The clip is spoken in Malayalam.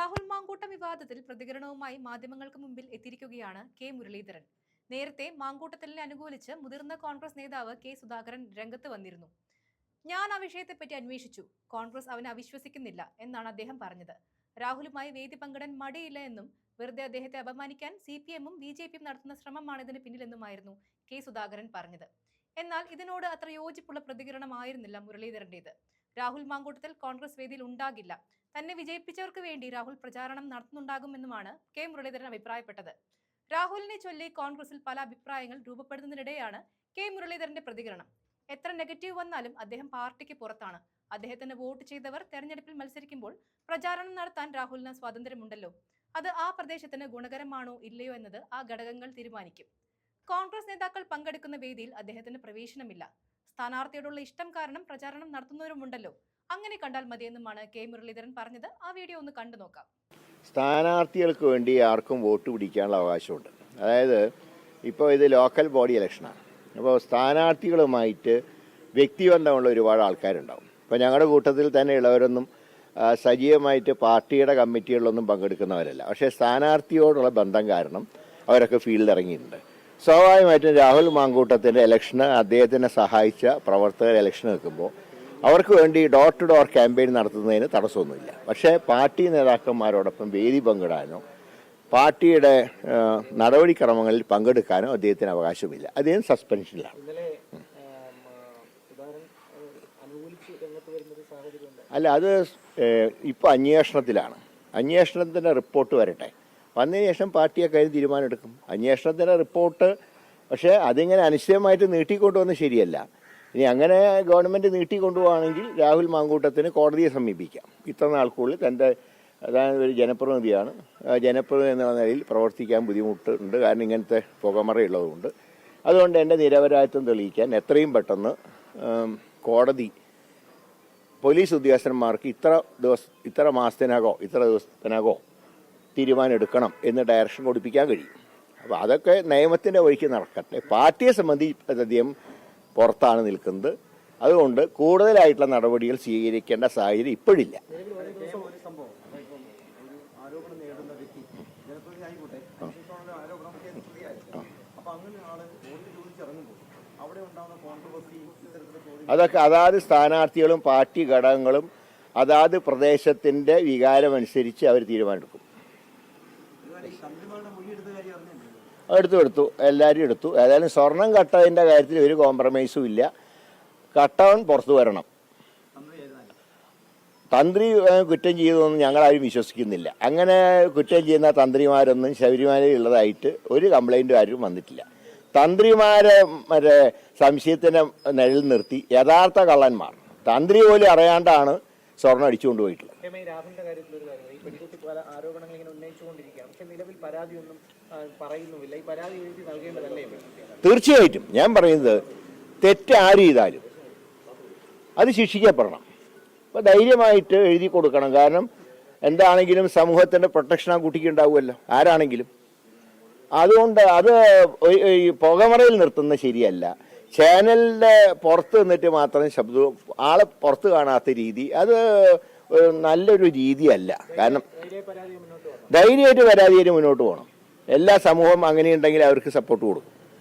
രാഹുൽ മാങ്കൂട്ടം വിവാദത്തിൽ പ്രതികരണവുമായി മാധ്യമങ്ങൾക്ക് മുമ്പിൽ എത്തിയിരിക്കുകയാണ് കെ മുരളീധരൻ. നേരത്തെ മാങ്കൂട്ടത്തിലിനെ അനുകൂലിച്ച് മുതിർന്ന കോൺഗ്രസ് നേതാവ് കെ സുധാകരൻ രംഗത്ത് വന്നിരുന്നു. ഞാൻ ആ വിഷയത്തെപ്പറ്റി അന്വേഷിച്ചു, കോൺഗ്രസ് അവനെ അവിശ്വസിക്കുന്നില്ല എന്നാണ് അദ്ദേഹം പറഞ്ഞത്. രാഹുലുമായി വേദി പങ്കിടാൻ മടിയില്ല എന്നും വെറുതെ അദ്ദേഹത്തെ അപമാനിക്കാൻ CPM-ഉം BJP-യും നടത്തുന്ന ശ്രമമാണ് ഇതിന് പിന്നിലെന്നുമായിരുന്നു കെ സുധാകരൻ പറഞ്ഞത്. എന്നാൽ ഇതിനോട് അത്ര യോജിപ്പുള്ള പ്രതികരണമായിരുന്നില്ല മുരളീധരന്റേത്. രാഹുൽ മാങ്കൂട്ടത്തിൽ കോൺഗ്രസ് വേദിയിൽ ഉണ്ടാകില്ല, തന്നെ വിജയിപ്പിച്ചവർക്ക് വേണ്ടി രാഹുൽ പ്രചാരണം നടത്തുന്നുണ്ടാകുമെന്നുമാണ് കെ മുരളീധരൻ അഭിപ്രായപ്പെട്ടത്. രാഹുലിനെ ചൊല്ലി കോൺഗ്രസിൽ പല അഭിപ്രായങ്ങൾ രൂപപ്പെടുന്നതിനിടെയാണ് കെ മുരളീധരന്റെ പ്രതികരണം. എത്ര നെഗറ്റീവ് വന്നാലും അദ്ദേഹം പാർട്ടിക്ക് പുറത്താണ്. അദ്ദേഹത്തിന് വോട്ട് ചെയ്തവർ തെരഞ്ഞെടുപ്പിൽ മത്സരിക്കുമ്പോൾ പ്രചാരണം നടത്താൻ രാഹുലിന് സ്വാതന്ത്ര്യമുണ്ടല്ലോ. അത് ആ പ്രദേശത്തിന് ഗുണകരമാണോ ഇല്ലയോ എന്നത് ആ ഘടകങ്ങൾ തീരുമാനിക്കും. കോൺഗ്രസ് നേതാക്കൾ പങ്കെടുക്കുന്ന വേദിയിൽ അദ്ദേഹത്തിന് പ്രവേശനമില്ല. സ്ഥാനാർത്ഥിയോടുള്ള ഇഷ്ടം കാരണം പ്രചാരണം നടത്തുന്നവരുമുണ്ടല്ലോ. അങ്ങനെ കണ്ടാൽ മതിയെന്നുമാണ് കെ മുരളീധരൻ പറഞ്ഞത്. ആ വീഡിയോ ഒന്ന് കണ്ടു നോക്കാം. സ്ഥാനാർത്ഥികൾക്ക് വേണ്ടി ആർക്കും വോട്ട് പിടിക്കാനുള്ള അവകാശമുണ്ട്. അതായത് ഇപ്പോൾ ഇത് ലോക്കൽ ബോഡി ഇലക്ഷനാണ്. അപ്പോൾ സ്ഥാനാർത്ഥികളുമായിട്ട് വ്യക്തിബന്ധമുള്ള ഒരുപാട് ആൾക്കാരുണ്ടാവും. ഇപ്പോൾ ഞങ്ങളുടെ കൂട്ടത്തിൽ തന്നെ ഉള്ളവരൊന്നും സജീവമായിട്ട് പാർട്ടിയുടെ കമ്മിറ്റികളിലൊന്നും പങ്കെടുക്കുന്നവരല്ല. പക്ഷേ സ്ഥാനാർത്ഥിയോടുള്ള ബന്ധം കാരണം അവരൊക്കെ ഫീൽഡിൽ ഇറങ്ങിയിട്ടുണ്ട്. സ്വാഭാവികമായിട്ടും രാഹുൽ മാങ്കൂട്ടത്തിൻ്റെ ഇലക്ഷന് അദ്ദേഹത്തിനെ സഹായിച്ച പ്രവർത്തകർ ഇലക്ഷൻ നിൽക്കുമ്പോൾ അവർക്ക് വേണ്ടി ഡോർ ടു ഡോർ ക്യാമ്പയിൻ നടത്തുന്നതിന് തടസ്സമൊന്നുമില്ല. പക്ഷേ പാർട്ടി നേതാക്കന്മാരോടൊപ്പം വേദി പങ്കിടാനോ പാർട്ടിയുടെ നടപടിക്രമങ്ങളിൽ പങ്കെടുക്കാനോ അദ്ദേഹത്തിന് അവകാശമില്ല. അദ്ദേഹം സസ്പെൻഷനിലാണ്. അല്ല, അത് ഇപ്പോൾ അന്വേഷണത്തിലാണ്. അന്വേഷണത്തിൻ്റെ റിപ്പോർട്ട് വരട്ടെ. വന്നതിന് ശേഷം പാർട്ടിയെ കാര്യം തീരുമാനമെടുക്കും. അന്വേഷണത്തിൻ്റെ റിപ്പോർട്ട് പക്ഷേ അതിങ്ങനെ അനിശ്ചയമായിട്ട് നീട്ടിക്കൊണ്ടുവന്ന് ശരിയല്ല. ഇനി അങ്ങനെ ഗവൺമെൻറ് നീട്ടിക്കൊണ്ടുപോവുകയാണെങ്കിൽ രാഹുൽ മാങ്കൂട്ടത്തിന് കോടതിയെ സമീപിക്കാം. ഇത്ര നാൾക്കുള്ളിൽ തൻ്റെ അതായത് ഒരു ജനപ്രതിനിധിയാണ്, ജനപ്രതിനിധി എന്ന നിലയിൽ പ്രവർത്തിക്കാൻ ബുദ്ധിമുട്ടുണ്ട്. കാരണം ഇങ്ങനത്തെ പുകമറയുള്ളതുകൊണ്ട്. അതുകൊണ്ട് എൻ്റെ നിരപരാധിത്വം തെളിയിക്കാൻ എത്രയും പെട്ടെന്ന് കോടതി പോലീസ് ഉദ്യോഗസ്ഥന്മാർക്ക് ഇത്ര മാസത്തിനകോ ഇത്ര ദിവസത്തിനകോ തീരുമാനം എടുക്കണം എന്ന് ഡയറക്ഷൻ കൊടുപ്പിക്കാൻ കഴിയും. അപ്പോൾ അതൊക്കെ നിയമത്തിൻ്റെ വഴിക്ക് നടക്കട്ടെ. പാർട്ടിയെ സംബന്ധിച്ചധികം പുറത്താണ് നിൽക്കുന്നത്. അതുകൊണ്ട് കൂടുതലായിട്ടുള്ള നടപടികൾ സ്വീകരിക്കേണ്ട സാഹചര്യം ഇപ്പോഴില്ല. അതൊക്കെ അതാത് സ്ഥാനാർത്ഥികളും പാർട്ടി ഘടകങ്ങളും അതാത് പ്രദേശത്തിൻ്റെ വികാരമനുസരിച്ച് അവർ തീരുമാനമെടുക്കും. എടുത്തു എല്ലാവരും എടുത്തു. ഏതായാലും സ്വർണം കട്ടതിൻ്റെ കാര്യത്തിൽ ഒരു കോംപ്രമൈസും ഇല്ല. കട്ടവൻ പുറത്തു വരണം. തന്ത്രി കുറ്റം ചെയ്തതൊന്നും ഞങ്ങളാരും വിശ്വസിക്കുന്നില്ല. അങ്ങനെ കുറ്റം ചെയ്യുന്ന തന്ത്രിമാരൊന്നും ശബരിമലയിൽ ഉള്ളതായിട്ട് ഒരു കംപ്ലൈൻറ്റും ആരും വന്നിട്ടില്ല. തന്ത്രിമാരെ മറ്റേ സംശയത്തിനെ നിഴൽ നിർത്തി യഥാർത്ഥ കള്ളന്മാർ തന്ത്രി പോലും അറിയാണ്ടാണ് സ്വർണം അടിച്ചുകൊണ്ട് പോയിട്ടുള്ളത്. തീർച്ചയായിട്ടും ഞാൻ പറയുന്നത് തെറ്റ് ആര് ചെയ്താലും അത് ശിക്ഷിക്കപ്പെടണം. അപ്പോൾ ധൈര്യമായിട്ട് എഴുതി കൊടുക്കണം. കാരണം എന്താണെങ്കിലും സമൂഹത്തിൻ്റെ പ്രൊട്ടക്ഷൻ ആ കുട്ടിക്ക് ഉണ്ടാവുമല്ലോ, ആരാണെങ്കിലും. അതുകൊണ്ട് അത് പുകമറയിൽ നിർത്തുന്നത് ശരിയല്ല. ചാനലിൻ്റെ പുറത്ത് നിന്നിട്ട് മാത്രം ശബ്ദവും ആളെ പുറത്ത് കാണാത്ത രീതി അത് നല്ലൊരു രീതിയല്ല. കാരണം ധൈര്യമായിട്ട് പരാതിയായിട്ട് മുന്നോട്ട് പോകണം. എല്ലാ സമൂഹം അങ്ങനെയുണ്ടെങ്കിൽ അവർക്ക് സപ്പോർട്ട് കൊടുക്കും.